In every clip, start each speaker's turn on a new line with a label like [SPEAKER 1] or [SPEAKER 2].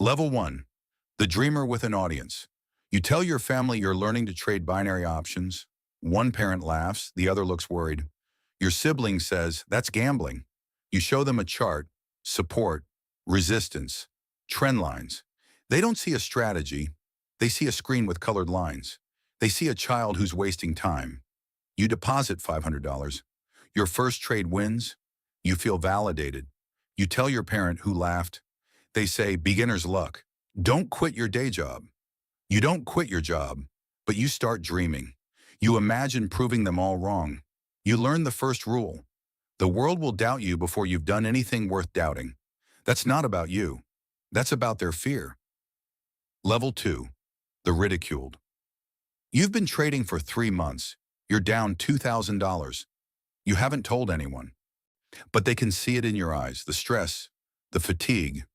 [SPEAKER 1] Level 1. The dreamer with an audience. You tell your family you're learning to trade binary options. One parent laughs, the other looks worried. Your sibling says, that's gambling. You show them a chart, support, resistance, trend lines. They don't see a strategy. They see a screen with colored lines. They see a child who's wasting time. You deposit $500. Your first trade wins. You feel validated. You tell your parent who laughed. They say, beginner's luck. Don't quit your day job. You don't quit your job, but you start dreaming. You imagine proving them all wrong. You learn the first rule. The world will doubt you before you've done anything worth doubting. That's not about you. That's about their fear. Level 2. The ridiculed. You've been trading for 3 months. You're down $2,000. You haven't told anyone. But they can see it in your eyes, the stress, the fatigue.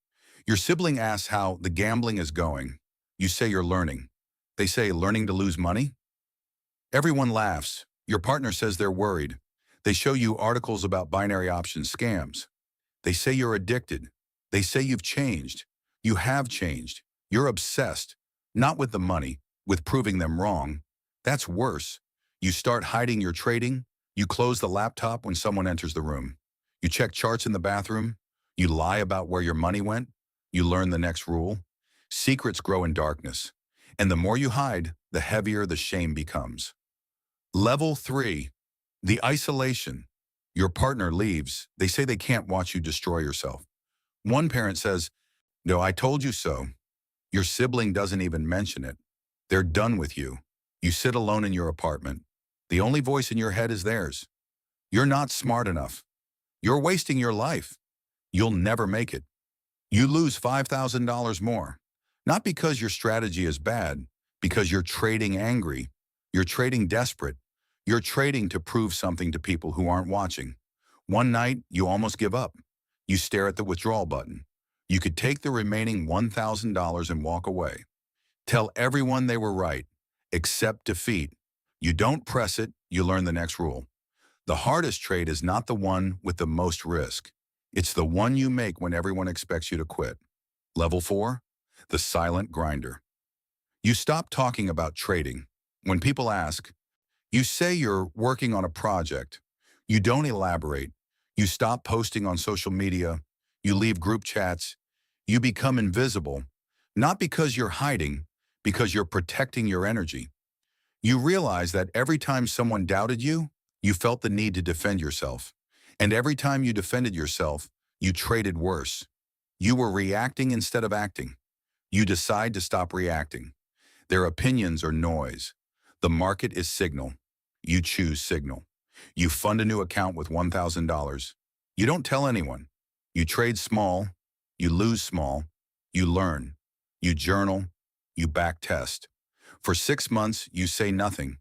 [SPEAKER 1] Your sibling asks how the gambling is going. You say you're learning. They say, learning to lose money? Everyone laughs. Your partner says they're worried. They show you articles about binary option scams. They say you're addicted. They say you've changed. You have changed. You're obsessed, not with the money, with proving them wrong. That's worse. You start hiding your trading. You close the laptop when someone enters the room. You check charts in the bathroom. You lie about where your money went. You learn the next rule. Secrets grow in darkness. And the more you hide, the heavier the shame becomes. Level 3. The isolation. Your partner leaves. They say they can't watch you destroy yourself. One parent says, no, I told you so. Your sibling doesn't even mention it. They're done with you. You sit alone in your apartment. The only voice in your head is theirs. You're not smart enough. You're wasting your life. You'll never make it. You lose $5,000 more. Not because your strategy is bad, because you're trading angry. You're trading desperate. You're trading to prove something to people who aren't watching. One night, you almost give up. You stare at the withdrawal button. You could take the remaining $1,000 and walk away. Tell everyone they were right. Accept defeat. You don't press it, you learn the next rule. The hardest trade is not the one with the most risk. It's the one you make when everyone expects you to quit. Level 4. The silent grinder. You stop talking about trading. When people ask, you say you're working on a project. You don't elaborate. You stop posting on social media. You leave group chats. You become invisible, not because you're hiding, because you're protecting your energy. You realize that every time someone doubted you, you felt the need to defend yourself. And every time you defended yourself, you traded worse. You were reacting instead of acting. You decide to stop reacting. Their opinions are noise. The market is signal. You choose signal. You fund a new account with $1,000. You don't tell anyone. You trade small. You lose small. You learn. You journal. You backtest. For 6 months, you say nothing.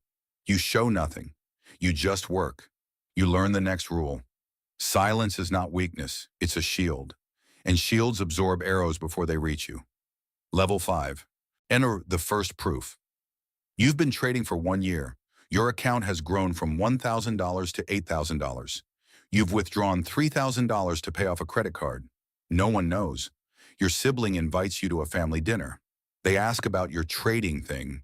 [SPEAKER 1] You show nothing. You just work. You learn the next rule. Silence is not weakness. It's a shield. And shields absorb arrows before they reach you. Level 5. Enter the first proof. You've been trading for 1 year. Your account has grown from $1,000 to $8,000. You've withdrawn $3,000 to pay off a credit card. No one knows. Your sibling invites you to a family dinner. They ask about your trading thing.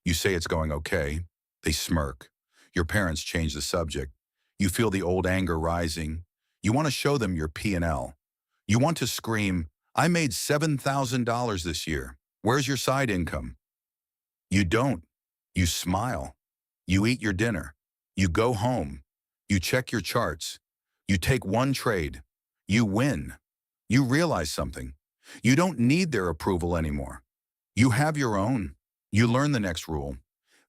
[SPEAKER 1] You say it's going okay. They smirk. Your parents change the subject. You feel the old anger rising. You want to show them your P&L. You want to scream, I made $7,000 this year. Where's your side income? You don't. You smile. You eat your dinner. You go home. You check your charts. You take one trade. You win. You realize something. You don't need their approval anymore. You have your own. You learn the next rule.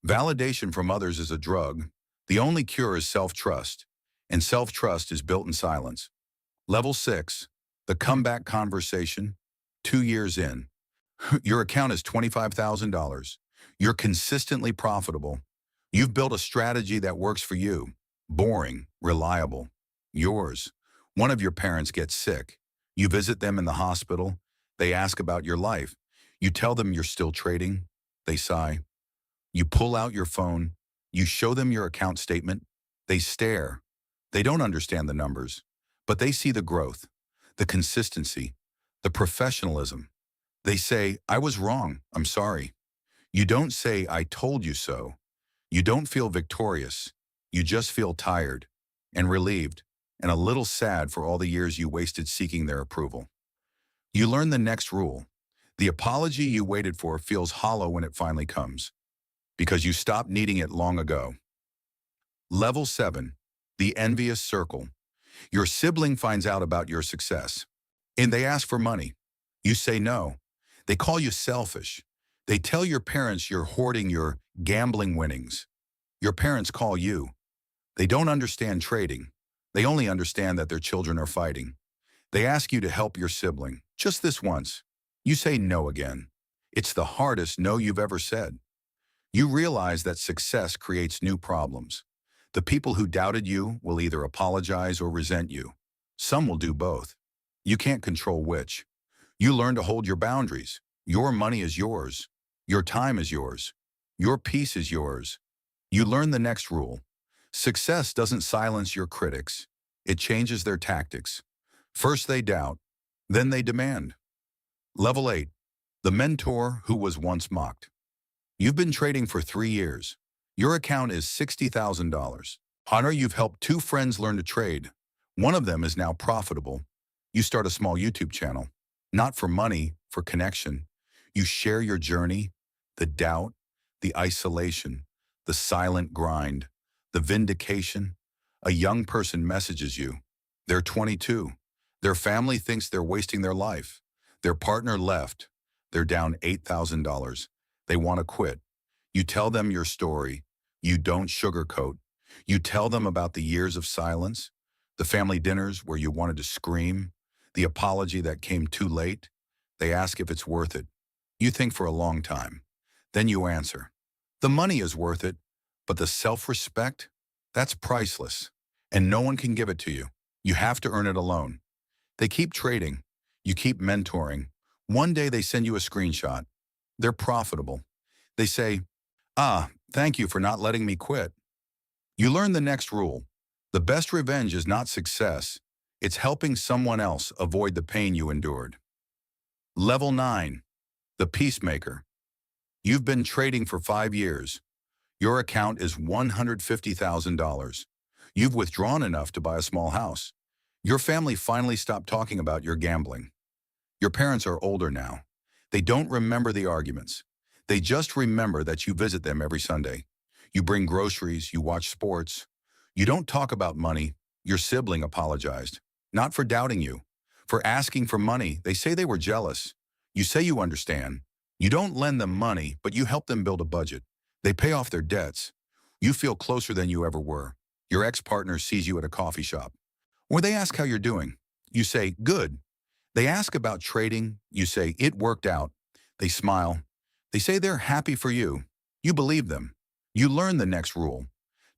[SPEAKER 1] Validation from others is a drug. The only cure is self-trust. And self-trust is built in silence. Level 6. The comeback conversation. 2 years in. Your account is $25,000. You're consistently profitable. You've built a strategy that works for you. Boring, reliable. Yours. One of your parents gets sick. You visit them in the hospital. They ask about your life. You tell them you're still trading. They sigh. You pull out your phone. You show them your account statement. They stare. They don't understand the numbers, but they see the growth, the consistency, the professionalism. They say, I was wrong, I'm sorry. You don't say, I told you so. You don't feel victorious. You just feel tired and relieved and a little sad for all the years you wasted seeking their approval. You learn the next rule. The apology you waited for feels hollow when it finally comes because you stopped needing it long ago. Level 7. The envious circle. Your sibling finds out about your success and they ask for money. You say no. They call you selfish. They tell your parents you're hoarding your gambling winnings. Your parents call you. They don't understand trading. They only understand that their children are fighting. They ask you to help your sibling, just this once. You say no again. It's the hardest no you've ever said. You realize that success creates new problems. The people who doubted you will either apologize or resent you. Some will do both. You can't control which. You learn to hold your boundaries. Your money is yours. Your time is yours. Your peace is yours. You learn the next rule. Success doesn't silence your critics. It changes their tactics. First they doubt, then they demand. Level 8. The mentor who was once mocked. You've been trading for 3 years. Your account is $60,000. Honor, you've helped 2 friends learn to trade. One of them is now profitable. You start a small YouTube channel. Not for money, for connection. You share your journey, the doubt, the isolation, the silent grind, the vindication. A young person messages you. They're 22. Their family thinks they're wasting their life. Their partner left. They're down $8,000. They want to quit. You tell them your story. You don't sugarcoat. You tell them about the years of silence, the family dinners where you wanted to scream, the apology that came too late. They ask if it's worth it. You think for a long time. Then you answer. The money is worth it, but the self-respect, that's priceless. And no one can give it to you. You have to earn it alone. They keep trading. You keep mentoring. One day they send you a screenshot. They're profitable. They say, thank you for not letting me quit. You learn the next rule. The best revenge is not success. It's helping someone else avoid the pain you endured. Level 9. The peacemaker. You've been trading for 5 years. Your account is $150,000. You've withdrawn enough to buy a small house. Your family finally stopped talking about your gambling. Your parents are older now. They don't remember the arguments. They just remember that you visit them every Sunday. You bring groceries, you watch sports. You don't talk about money. Your sibling apologized. Not for doubting you. For asking for money, they say they were jealous. You say you understand. You don't lend them money, but you help them build a budget. They pay off their debts. You feel closer than you ever were. Your ex-partner sees you at a coffee shop. Or they ask how you're doing. You say, good. They ask about trading. You say, it worked out. They smile. They say they're happy for you. You believe them. You learn the next rule.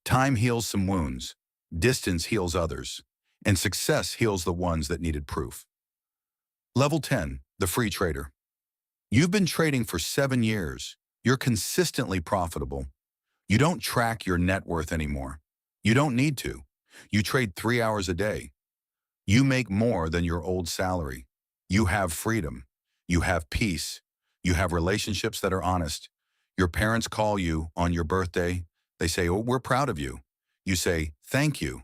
[SPEAKER 1] Time heals some wounds. Distance heals others. And success heals the ones that needed proof. Level 10. The free trader. You've been trading for 7 years. You're consistently profitable. You don't track your net worth anymore. You don't need to. You trade 3 hours a day. You make more than your old salary. You have freedom. You have peace. You have relationships that are honest. Your parents call you on your birthday. They say, oh, we're proud of you. You say, thank you.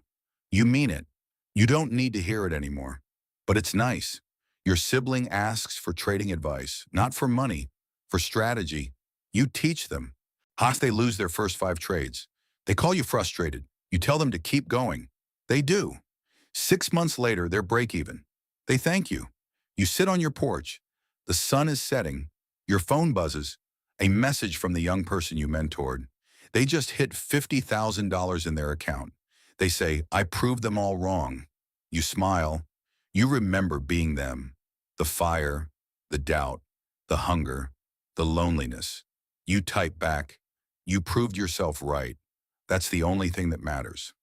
[SPEAKER 1] You mean it. You don't need to hear it anymore. But it's nice. Your sibling asks for trading advice, not for money, for strategy. You teach them. How they lose their first 5 trades. They call you frustrated. You tell them to keep going. They do. 6 months later, they're break even. They thank you. You sit on your porch. The sun is setting. Your phone buzzes. A message from the young person you mentored. They just hit $50,000 in their account. They say, I proved them all wrong. You smile. You remember being them. The fire, the doubt, the hunger, the loneliness. You type back. You proved yourself right. That's the only thing that matters.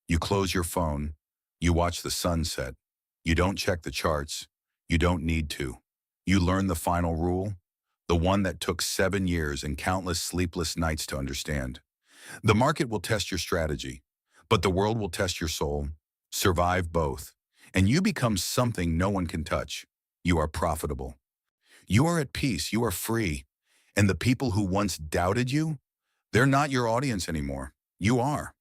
[SPEAKER 1] You close your phone. You watch the sunset. You don't check the charts. You don't need to. You learn the final rule, the one that took 7 years and countless sleepless nights to understand. The market will test your strategy, but the world will test your soul. Survive both, and you become something no one can touch. You are profitable. You are at peace, you are free. And the people who once doubted you, they're not your audience anymore. You are.